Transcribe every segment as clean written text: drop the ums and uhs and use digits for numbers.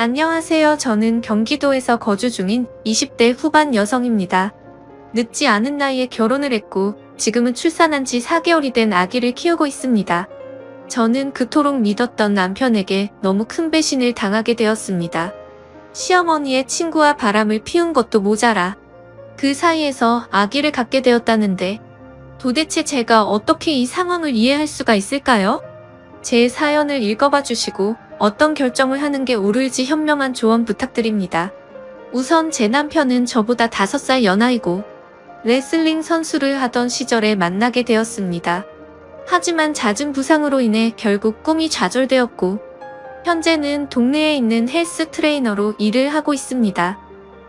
안녕하세요. 저는 경기도에서 거주 중인 20대 후반 여성입니다. 늦지 않은 나이에 결혼을 했고 지금은 출산한 지 4개월이 된 아기를 키우고 있습니다. 저는 그토록 믿었던 남편에게 너무 큰 배신을 당하게 되었습니다. 시어머니의 친구와 바람을 피운 것도 모자라 그 사이에서 아기를 갖게 되었다는데 도대체 제가 어떻게 이 상황을 이해할 수가 있을까요? 제 사연을 읽어봐 주시고 어떤 결정을 하는 게 옳을지 현명한 조언 부탁드립니다. 우선 제 남편은 저보다 5살 연하이고 레슬링 선수를 하던 시절에 만나게 되었습니다. 하지만 잦은 부상으로 인해 결국 꿈이 좌절되었고 현재는 동네에 있는 헬스 트레이너로 일을 하고 있습니다.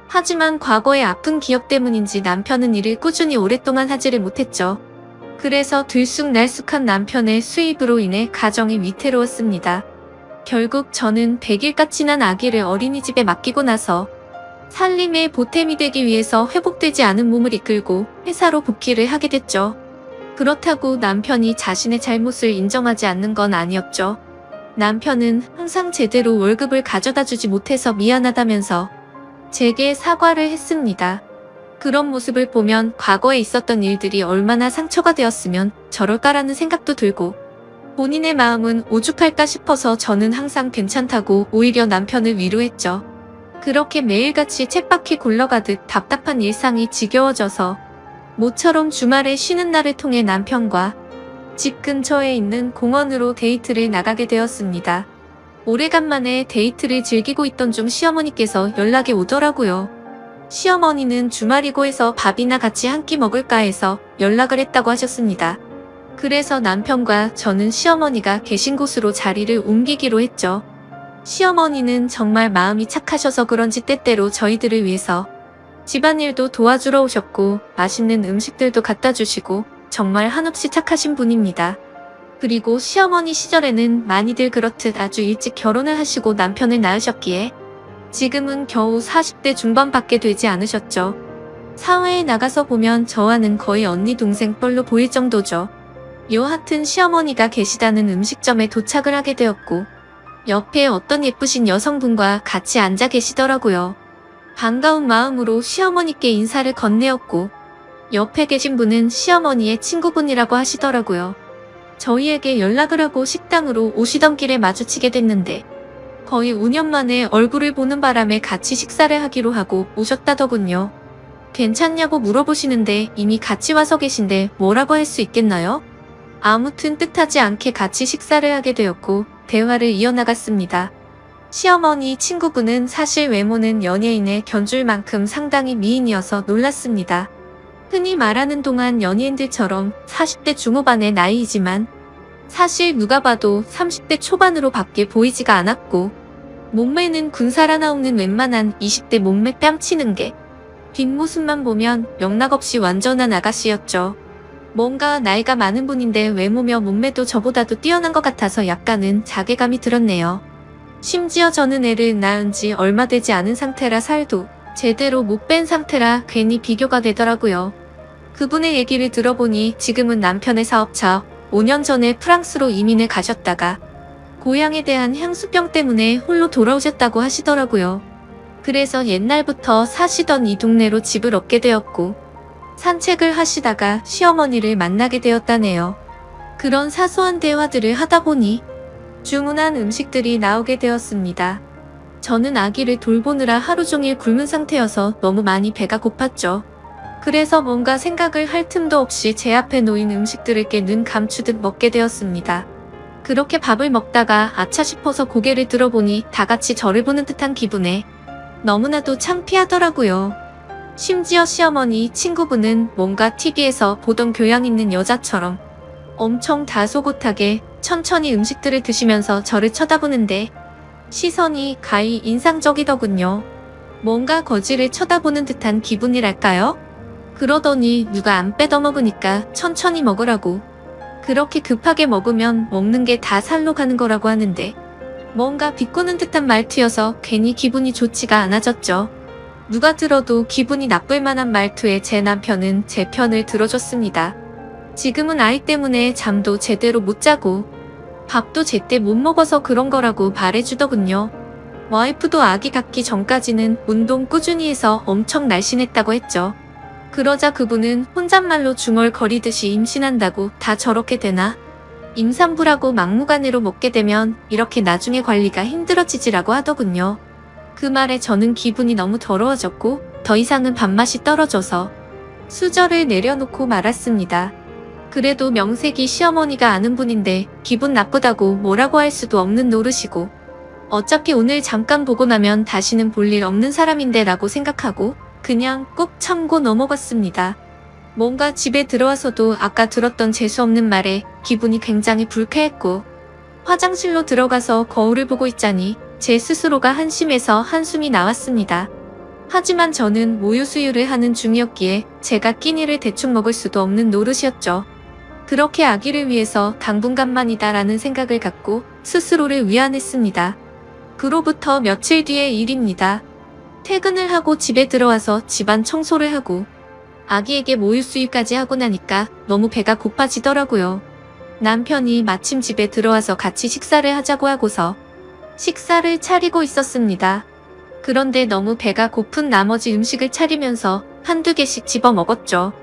하지만 과거의 아픈 기억 때문인지 남편은 일을 꾸준히 오랫동안 하지를 못했죠. 그래서 들쑥날쑥한 남편의 수입으로 인해 가정이 위태로웠습니다. 결국 저는 100일같이 난 아기를 어린이집에 맡기고 나서 살림의 보탬이 되기 위해서 회복되지 않은 몸을 이끌고 회사로 복귀를 하게 됐죠. 그렇다고 남편이 자신의 잘못을 인정하지 않는 건 아니었죠. 남편은 항상 제대로 월급을 가져다 주지 못해서 미안하다면서 제게 사과를 했습니다. 그런 모습을 보면 과거에 있었던 일들이 얼마나 상처가 되었으면 저럴까라는 생각도 들고 본인의 마음은 오죽할까 싶어서 저는 항상 괜찮다고 오히려 남편을 위로했죠. 그렇게 매일같이 쳇바퀴 굴러가듯 답답한 일상이 지겨워져서 모처럼 주말에 쉬는 날을 통해 남편과 집 근처에 있는 공원으로 데이트를 나가게 되었습니다. 오래간만에 데이트를 즐기고 있던 중 시어머니께서 연락이 오더라고요. 시어머니는 주말이고 해서 밥이나 같이 한 끼 먹을까 해서 연락을 했다고 하셨습니다. 그래서 남편과 저는 시어머니가 계신 곳으로 자리를 옮기기로 했죠. 시어머니는 정말 마음이 착하셔서 그런지 때때로 저희들을 위해서 집안일도 도와주러 오셨고 맛있는 음식들도 갖다 주시고 정말 한없이 착하신 분입니다. 그리고 시어머니 시절에는 많이들 그렇듯 아주 일찍 결혼을 하시고 남편을 낳으셨기에 지금은 겨우 40대 중반밖에 되지 않으셨죠. 사회에 나가서 보면 저와는 거의 언니 동생 뻘로 보일 정도죠. 여하튼 시어머니가 계시다는 음식점에 도착을 하게 되었고 옆에 어떤 예쁘신 여성분과 같이 앉아 계시더라고요. 반가운 마음으로 시어머니께 인사를 건네었고 옆에 계신 분은 시어머니의 친구분이라고 하시더라고요. 저희에게 연락을 하고 식당으로 오시던 길에 마주치게 됐는데 거의 5년 만에 얼굴을 보는 바람에 같이 식사를 하기로 하고 오셨다더군요. 괜찮냐고 물어보시는데 이미 같이 와서 계신데 뭐라고 할 수 있겠나요? 아무튼 뜻하지 않게 같이 식사를 하게 되었고 대화를 이어나갔습니다. 시어머니 친구분은 사실 외모는 연예인에 견줄 만큼 상당히 미인이어서 놀랐습니다. 흔히 말하는 동안 연예인들처럼 40대 중후반의 나이이지만 사실 누가 봐도 30대 초반으로 밖에 보이지가 않았고 몸매는 군살 하나 없는 웬만한 20대 몸매 뺨치는 게 뒷모습만 보면 영락없이 완전한 아가씨였죠. 뭔가 나이가 많은 분인데 외모며 몸매도 저보다도 뛰어난 것 같아서 약간은 자괴감이 들었네요. 심지어 저는 애를 낳은 지 얼마 되지 않은 상태라 살도 제대로 못 뺀 상태라 괜히 비교가 되더라고요. 그분의 얘기를 들어보니 지금은 남편의 사업차 5년 전에 프랑스로 이민을 가셨다가 고향에 대한 향수병 때문에 홀로 돌아오셨다고 하시더라고요. 그래서 옛날부터 사시던 이 동네로 집을 얻게 되었고 산책을 하시다가 시어머니를 만나게 되었다네요. 그런 사소한 대화들을 하다 보니 주문한 음식들이 나오게 되었습니다. 저는 아기를 돌보느라 하루 종일 굶은 상태여서 너무 많이 배가 고팠죠. 그래서 뭔가 생각을 할 틈도 없이 제 앞에 놓인 음식들을 눈 감추듯 먹게 되었습니다. 그렇게 밥을 먹다가 아차 싶어서 고개를 들어보니 다 같이 저를 보는 듯한 기분에 너무나도 창피하더라고요. 심지어 시어머니 친구분은 뭔가 TV에서 보던 교양 있는 여자처럼 엄청 다소곳하게 천천히 음식들을 드시면서 저를 쳐다보는데 시선이 가히 인상적이더군요. 뭔가 거지를 쳐다보는 듯한 기분이랄까요? 그러더니 누가 안 빼더먹으니까 천천히 먹으라고. 그렇게 급하게 먹으면 먹는 게 다 살로 가는 거라고 하는데 뭔가 비꼬는 듯한 말투여서 괜히 기분이 좋지가 않아졌죠. 누가 들어도 기분이 나쁠 만한 말투에 제 남편은 제 편을 들어줬습니다. 지금은 아이 때문에 잠도 제대로 못 자고 밥도 제때 못 먹어서 그런 거라고 말해주더군요. 와이프도 아기 갖기 전까지는 운동 꾸준히 해서 엄청 날씬했다고 했죠. 그러자 그분은 혼잣말로 중얼거리듯이 임신한다고 다 저렇게 되나? 임산부라고 막무가내로 먹게 되면 이렇게 나중에 관리가 힘들어지지라고 하더군요. 그 말에 저는 기분이 너무 더러워졌고 더 이상은 밥맛이 떨어져서 수저를 내려놓고 말았습니다. 그래도 명색이 시어머니가 아는 분인데 기분 나쁘다고 뭐라고 할 수도 없는 노릇이고 어차피 오늘 잠깐 보고 나면 다시는 볼 일 없는 사람인데 라고 생각하고 그냥 꾹 참고 넘어갔습니다. 뭔가 집에 들어와서도 아까 들었던 재수없는 말에 기분이 굉장히 불쾌했고 화장실로 들어가서 거울을 보고 있자니 제 스스로가 한심해서 한숨이 나왔습니다. 하지만 저는 모유 수유를 하는 중이었기에 제가 끼니를 대충 먹을 수도 없는 노릇이었죠. 그렇게 아기를 위해서 당분간만이다 라는 생각을 갖고 스스로를 위안했습니다. 그로부터 며칠 뒤의 일입니다. 퇴근을 하고 집에 들어와서 집안 청소를 하고 아기에게 모유 수유까지 하고 나니까 너무 배가 고파지더라고요. 남편이 마침 집에 들어와서 같이 식사를 하자고 하고서 식사를 차리고 있었습니다. 그런데 너무 배가 고픈 나머지 음식을 차리면서 한두 개씩 집어 먹었죠.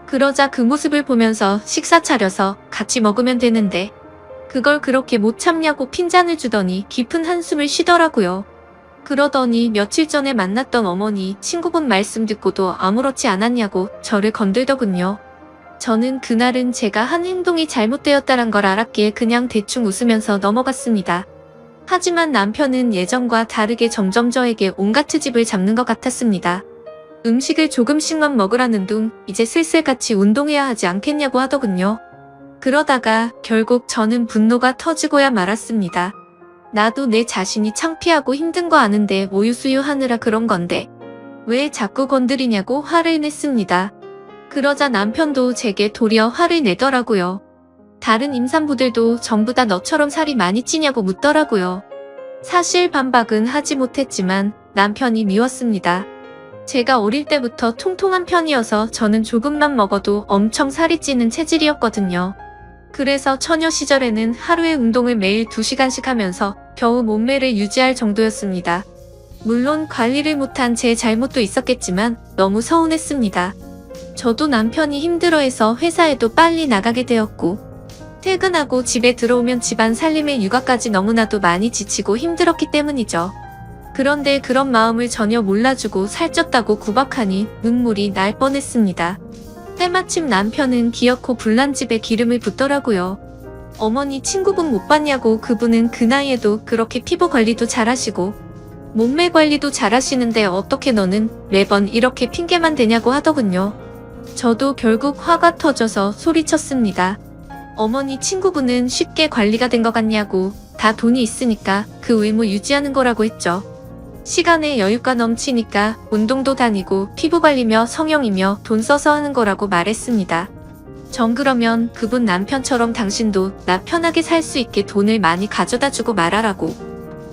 그러자 그 모습을 보면서 식사 차려서 같이 먹으면 되는데 그걸 그렇게 못 참냐고 핀잔을 주더니 깊은 한숨을 쉬더라고요. 그러더니 며칠 전에 만났던 어머니 친구분 말씀 듣고도 아무렇지 않았냐고 저를 건들더군요. 저는 그날은 제가 한 행동이 잘못되었다는 걸 알았기에 그냥 대충 웃으면서 넘어갔습니다. 하지만 남편은 예전과 다르게 점점 저에게 온갖 트집을 잡는 것 같았습니다. 음식을 조금씩만 먹으라는 둥 이제 슬슬 같이 운동해야 하지 않겠냐고 하더군요. 그러다가 결국 저는 분노가 터지고야 말았습니다. 나도 내 자신이 창피하고 힘든 거 아는데 모유 수유하느라 그런 건데 왜 자꾸 건드리냐고 화를 냈습니다. 그러자 남편도 제게 도리어 화를 내더라고요. 다른 임산부들도 전부 다 너처럼 살이 많이 찌냐고 묻더라고요. 사실 반박은 하지 못했지만 남편이 미웠습니다. 제가 어릴 때부터 통통한 편이어서 저는 조금만 먹어도 엄청 살이 찌는 체질이었거든요. 그래서 처녀 시절에는 하루에 운동을 매일 2시간씩 하면서 겨우 몸매를 유지할 정도였습니다. 물론 관리를 못한 제 잘못도 있었겠지만 너무 서운했습니다. 저도 남편이 힘들어해서 회사에도 빨리 나가게 되었고 퇴근하고 집에 들어오면 집안 살림의 육아까지 너무나도 많이 지치고 힘들었기 때문이죠. 그런데 그런 마음을 전혀 몰라주고 살쪘다고 구박하니 눈물이 날 뻔했습니다. 때마침 남편은 기어코 불난집에 기름을 붓더라고요. 어머니 친구분 못 봤냐고 그분은 그 나이에도 그렇게 피부 관리도 잘하시고 몸매 관리도 잘하시는데 어떻게 너는 매번 이렇게 핑계만 대냐고 하더군요. 저도 결국 화가 터져서 소리쳤습니다. 어머니 친구분은 쉽게 관리가 된 것 같냐고 다 돈이 있으니까 그 외모 유지하는 거라고 했죠. 시간에 여유가 넘치니까 운동도 다니고 피부 관리며 성형이며 돈 써서 하는 거라고 말했습니다. 전 그러면 그분 남편처럼 당신도 나 편하게 살 수 있게 돈을 많이 가져다 주고 말하라고.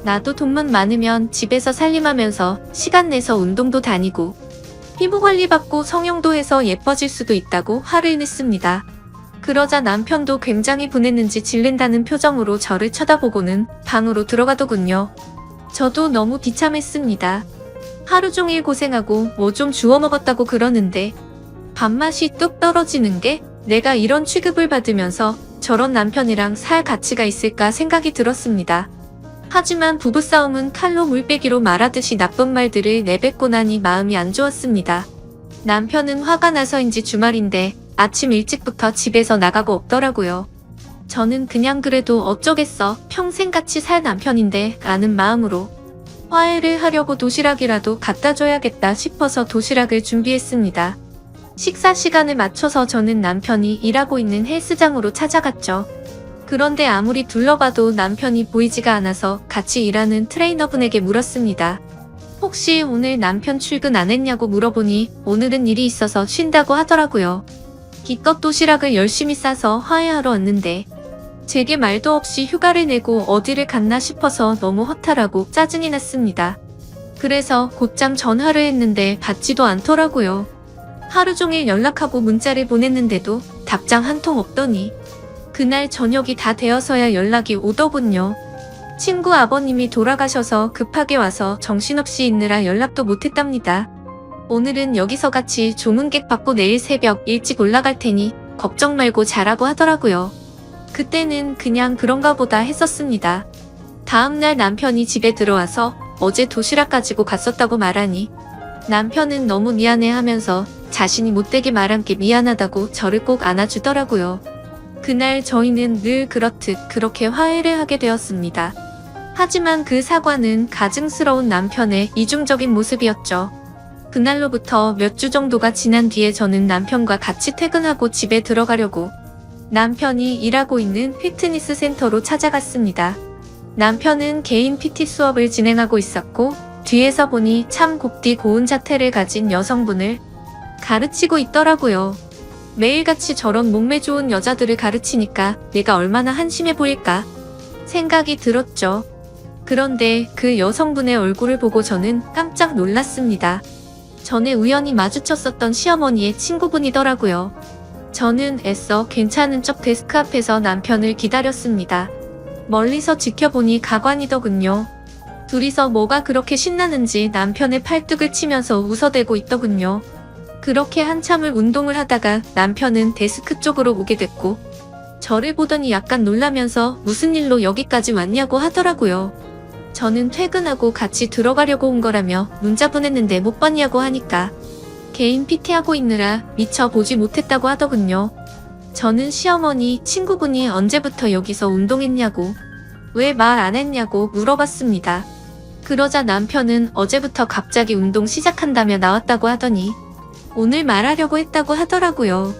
나도 돈만 많으면 집에서 살림하면서 시간 내서 운동도 다니고 피부 관리 받고 성형도 해서 예뻐질 수도 있다고 화를 냈습니다. 그러자 남편도 굉장히 분했는지 질린다는 표정으로 저를 쳐다보고는 방으로 들어가더군요. 저도 너무 비참했습니다. 하루 종일 고생하고 뭐 좀 주워 먹었다고 그러는데 밥맛이 뚝 떨어지는 게 내가 이런 취급을 받으면서 저런 남편이랑 살 가치가 있을까 생각이 들었습니다. 하지만 부부싸움은 칼로 물빼기로 말하듯이 나쁜 말들을 내뱉고 나니 마음이 안 좋았습니다. 남편은 화가 나서인지 주말인데 아침 일찍부터 집에서 나가고 없더라고요. 저는 그냥 그래도 어쩌겠어 평생 같이 살 남편인데 라는 마음으로 화해를 하려고 도시락이라도 갖다 줘야겠다 싶어서 도시락을 준비했습니다. 식사 시간을 맞춰서 저는 남편이 일하고 있는 헬스장으로 찾아갔죠. 그런데 아무리 둘러봐도 남편이 보이지가 않아서 같이 일하는 트레이너분에게 물었습니다. 혹시 오늘 남편 출근 안 했냐고 물어보니 오늘은 일이 있어서 쉰다고 하더라고요. 기껏 도시락을 열심히 싸서 화해하러 왔는데 제게 말도 없이 휴가를 내고 어디를 갔나 싶어서 너무 허탈하고 짜증이 났습니다. 그래서 곧장 전화를 했는데 받지도 않더라고요. 하루 종일 연락하고 문자를 보냈는데도 답장 한 통 없더니 그날 저녁이 다 되어서야 연락이 오더군요. 친구 아버님이 돌아가셔서 급하게 와서 정신없이 있느라 연락도 못했답니다. 오늘은 여기서 같이 조문객 받고 내일 새벽 일찍 올라갈 테니 걱정 말고 자라고 하더라고요. 그때는 그냥 그런가 보다 했었습니다. 다음날 남편이 집에 들어와서 어제 도시락 가지고 갔었다고 말하니 남편은 너무 미안해 하면서 자신이 못되게 말한 게 미안하다고 저를 꼭 안아주더라고요. 그날 저희는 늘 그렇듯 그렇게 화해를 하게 되었습니다. 하지만 그 사과는 가증스러운 남편의 이중적인 모습이었죠. 그날로부터 몇 주 정도가 지난 뒤에 저는 남편과 같이 퇴근하고 집에 들어가려고 남편이 일하고 있는 피트니스 센터로 찾아갔습니다. 남편은 개인 PT 수업을 진행하고 있었고 뒤에서 보니 참 곱디 고운 자태를 가진 여성분을 가르치고 있더라고요. 매일같이 저런 몸매 좋은 여자들을 가르치니까 내가 얼마나 한심해 보일까 생각이 들었죠. 그런데 그 여성분의 얼굴을 보고 저는 깜짝 놀랐습니다. 전에 우연히 마주쳤었던 시어머니의 친구분이더라고요. 저는 애써 괜찮은 척 데스크 앞에서 남편을 기다렸습니다. 멀리서 지켜보니 가관이더군요. 둘이서 뭐가 그렇게 신나는지 남편의 팔뚝을 치면서 웃어대고 있더군요. 그렇게 한참을 운동을 하다가 남편은 데스크 쪽으로 오게 됐고 저를 보더니 약간 놀라면서 무슨 일로 여기까지 왔냐고 하더라고요. 저는 퇴근하고 같이 들어가려고 온 거라며 문자 보냈는데 못 봤냐고 하니까 개인 PT하고 있느라 미처 보지 못했다고 하더군요. 저는 시어머니 친구분이 언제부터 여기서 운동했냐고 왜 말 안 했냐고 물어봤습니다. 그러자 남편은 어제부터 갑자기 운동 시작한다며 나왔다고 하더니 오늘 말하려고 했다고 하더라고요.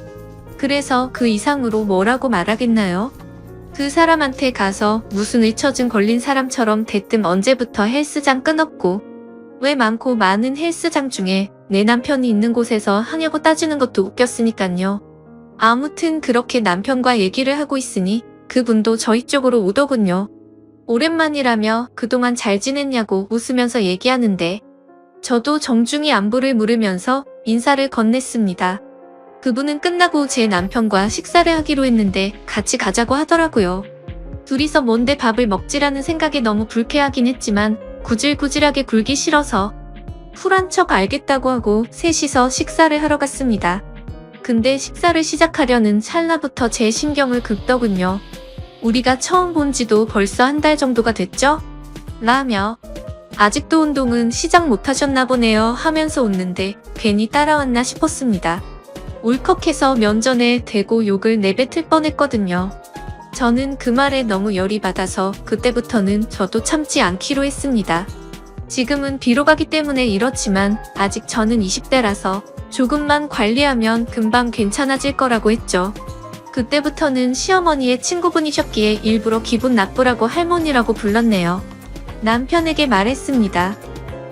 그래서 그 이상으로 뭐라고 말하겠나요? 그 사람한테 가서 무슨 의처증 걸린 사람처럼 대뜸 언제부터 헬스장 끊었고 왜 많고 많은 헬스장 중에 내 남편이 있는 곳에서 하냐고 따지는 것도 웃겼으니깐요. 아무튼 그렇게 남편과 얘기를 하고 있으니 그분도 저희 쪽으로 오더군요. 오랜만이라며 그동안 잘 지냈냐고 웃으면서 얘기하는데 저도 정중히 안부를 물으면서 인사를 건넸습니다. 그분은 끝나고 제 남편과 식사를 하기로 했는데 같이 가자고 하더라고요. 둘이서 뭔데 밥을 먹지라는 생각에 너무 불쾌하긴 했지만 구질구질하게 굴기 싫어서 쿨한 척 알겠다고 하고 셋이서 식사를 하러 갔습니다. 근데 식사를 시작하려는 찰나부터 제 신경을 긁더군요. 우리가 처음 본 지도 벌써 한 달 정도가 됐죠? 라며 아직도 운동은 시작 못하셨나 보네요 하면서 웃는데 괜히 따라왔나 싶었습니다. 울컥해서 면전에 대고 욕을 내뱉을 뻔했거든요. 저는 그 말에 너무 열이 받아서 그때부터는 저도 참지 않기로 했습니다. 지금은 비로가기 때문에 이렇지만 아직 저는 20대라서 조금만 관리하면 금방 괜찮아질 거라고 했죠. 그때부터는 시어머니의 친구분이셨기에 일부러 기분 나쁘라고 할머니라고 불렀네요. 남편에게 말했습니다.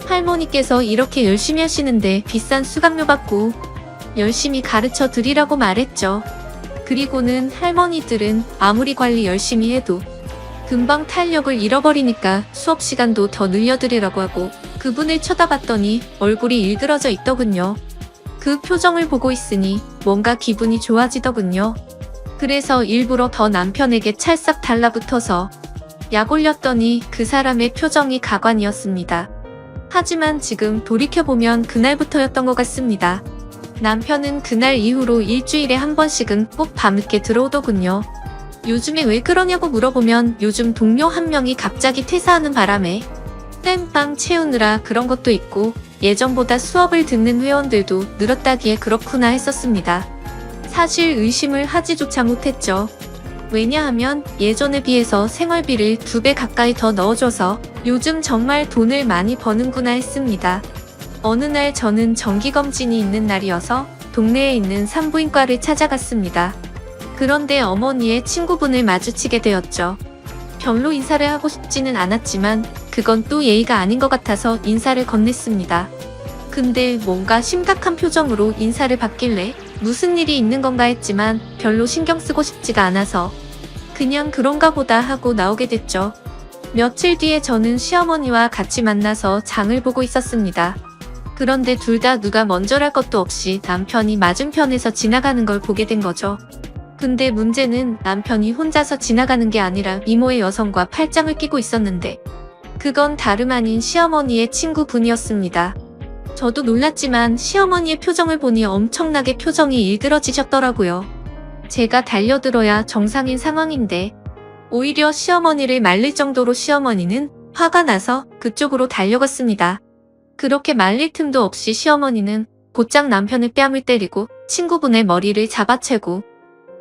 할머니께서 이렇게 열심히 하시는데 비싼 수강료 받고 열심히 가르쳐 드리라고 말했죠. 그리고는 할머니들은 아무리 관리 열심히 해도 금방 탄력을 잃어버리니까 수업 시간도 더 늘려드리라고 하고 그분을 쳐다봤더니 얼굴이 일그러져 있더군요. 그 표정을 보고 있으니 뭔가 기분이 좋아지더군요. 그래서 일부러 더 남편에게 찰싹 달라붙어서 약 올렸더니 그 사람의 표정이 가관이었습니다. 하지만 지금 돌이켜보면 그날부터였던 것 같습니다. 남편은 그날 이후로 일주일에 한 번씩은 꼭 밤늦게 들어오더군요. 요즘에 왜 그러냐고 물어보면 요즘 동료 한 명이 갑자기 퇴사하는 바람에 땜빵 채우느라 그런 것도 있고 예전보다 수업을 듣는 회원들도 늘었다기에 그렇구나 했었습니다. 사실 의심을 하지조차 못했죠. 왜냐하면 예전에 비해서 생활비를 2배 가까이 더 넣어줘서 요즘 정말 돈을 많이 버는구나 했습니다. 어느 날 저는 정기검진이 있는 날이어서 동네에 있는 산부인과를 찾아갔습니다. 그런데 어머니의 친구분을 마주치게 되었죠. 별로 인사를 하고 싶지는 않았지만 그건 또 예의가 아닌 것 같아서 인사를 건넸습니다. 근데 뭔가 심각한 표정으로 인사를 받길래 무슨 일이 있는 건가 했지만 별로 신경 쓰고 싶지가 않아서 그냥 그런가 보다 하고 나오게 됐죠. 며칠 뒤에 저는 시어머니와 같이 만나서 장을 보고 있었습니다. 그런데 둘 다 누가 먼저랄 것도 없이 남편이 맞은편에서 지나가는 걸 보게 된 거죠. 근데 문제는 남편이 혼자서 지나가는 게 아니라 이모의 여성과 팔짱을 끼고 있었는데 그건 다름 아닌 시어머니의 친구분이었습니다. 저도 놀랐지만 시어머니의 표정을 보니 엄청나게 표정이 일그러지셨더라고요. 제가 달려들어야 정상인 상황인데 오히려 시어머니를 말릴 정도로 시어머니는 화가 나서 그쪽으로 달려갔습니다. 그렇게 말릴 틈도 없이 시어머니는 곧장 남편의 뺨을 때리고 친구분의 머리를 잡아채고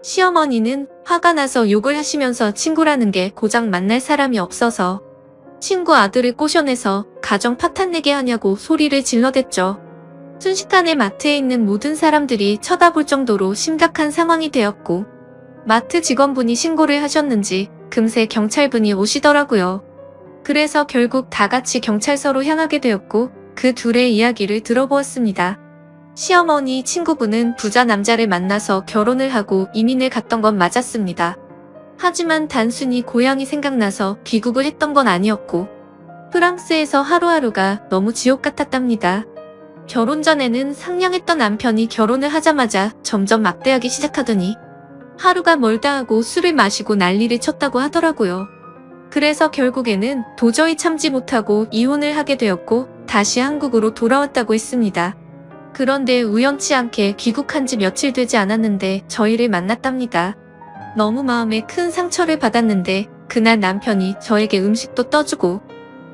시어머니는 화가 나서 욕을 하시면서 친구라는 게 고작 만날 사람이 없어서 친구 아들을 꼬셔내서 가정 파탄내게 하냐고 소리를 질러댔죠. 순식간에 마트에 있는 모든 사람들이 쳐다볼 정도로 심각한 상황이 되었고 마트 직원분이 신고를 하셨는지 금세 경찰분이 오시더라고요. 그래서 결국 다 같이 경찰서로 향하게 되었고 그 둘의 이야기를 들어보았습니다. 시어머니 친구분은 부자 남자를 만나서 결혼을 하고 이민을 갔던 건 맞았습니다. 하지만 단순히 고향이 생각나서 귀국을 했던 건 아니었고 프랑스에서 하루하루가 너무 지옥 같았답니다. 결혼 전에는 상냥했던 남편이 결혼을 하자마자 점점 막대하기 시작하더니 하루가 멀다 하고 술을 마시고 난리를 쳤다고 하더라고요. 그래서 결국에는 도저히 참지 못하고 이혼을 하게 되었고 다시 한국으로 돌아왔다고 했습니다. 그런데 우연치 않게 귀국한 지 며칠 되지 않았는데 저희를 만났답니다. 너무 마음에 큰 상처를 받았는데 그날 남편이 저에게 음식도 떠주고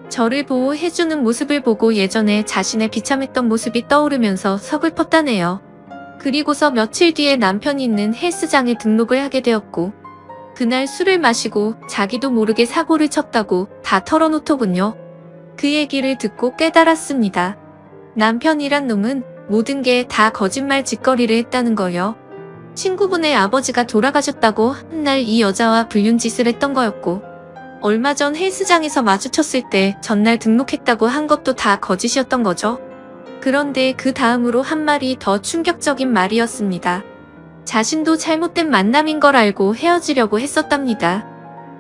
저를 보호해주는 모습을 보고 예전에 자신의 비참했던 모습이 떠오르면서 서글펐다네요. 그리고서 며칠 뒤에 남편이 있는 헬스장에 등록을 하게 되었고 그날 술을 마시고 자기도 모르게 사고를 쳤다고 다 털어놓더군요. 그 얘기를 듣고 깨달았습니다. 남편이란 놈은 모든 게 다 거짓말 짓거리를 했다는 거요. 친구분의 아버지가 돌아가셨다고 한날 이 여자와 불륜짓을 했던 거였고 얼마 전 헬스장에서 마주쳤을 때 전날 등록했다고 한 것도 다 거짓이었던 거죠. 그런데 그 다음으로 한 말이 더 충격적인 말이었습니다. 자신도 잘못된 만남인 걸 알고 헤어지려고 했었답니다.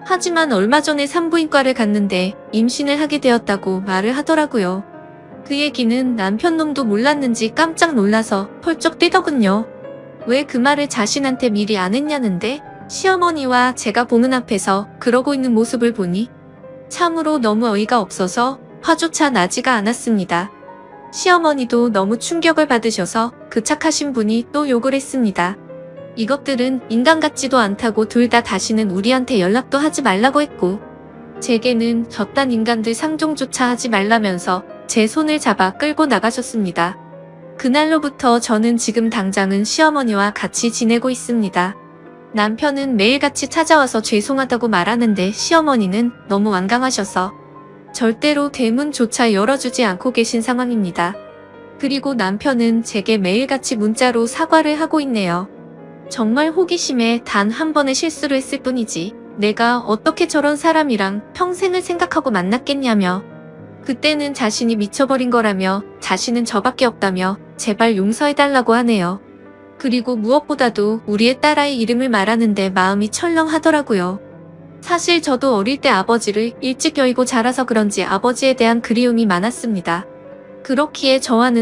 하지만 얼마 전에 산부인과를 갔는데 임신을 하게 되었다고 말을 하더라고요. 그 얘기는 남편 놈도 몰랐는지 깜짝 놀라서 펄쩍 뛰더군요. 왜 그 말을 자신한테 미리 안 했냐는데 시어머니와 제가 보는 앞에서 그러고 있는 모습을 보니 참으로 너무 어이가 없어서 화조차 나지가 않았습니다. 시어머니도 너무 충격을 받으셔서 그 착하신 분이 또 욕을 했습니다. 이것들은 인간 같지도 않다고 둘 다 다시는 우리한테 연락도 하지 말라고 했고 제게는 저딴 인간들 상종조차 하지 말라면서 제 손을 잡아 끌고 나가셨습니다. 그날로부터 저는 지금 당장은 시어머니와 같이 지내고 있습니다. 남편은 매일같이 찾아와서 죄송하다고 말하는데 시어머니는 너무 완강하셔서 절대로 대문조차 열어주지 않고 계신 상황입니다. 그리고 남편은 제게 매일같이 문자로 사과를 하고 있네요. 정말 호기심에 단 한 번의 실수를 했을 뿐이지 내가 어떻게 저런 사람이랑 평생을 생각하고 만났겠냐며 그때는 자신이 미쳐버린 거라며 자신은 저밖에 없다며 제발 용서해달라고 하네요. 그리고 무엇보다도 우리의 딸아이 이름을 말하는데 마음이 철렁하더라고요. 사실 저도 어릴 때 아버지를 일찍 여의고 자라서 그런지 아버지에 대한 그리움이 많았습니다. 그렇기에 저와는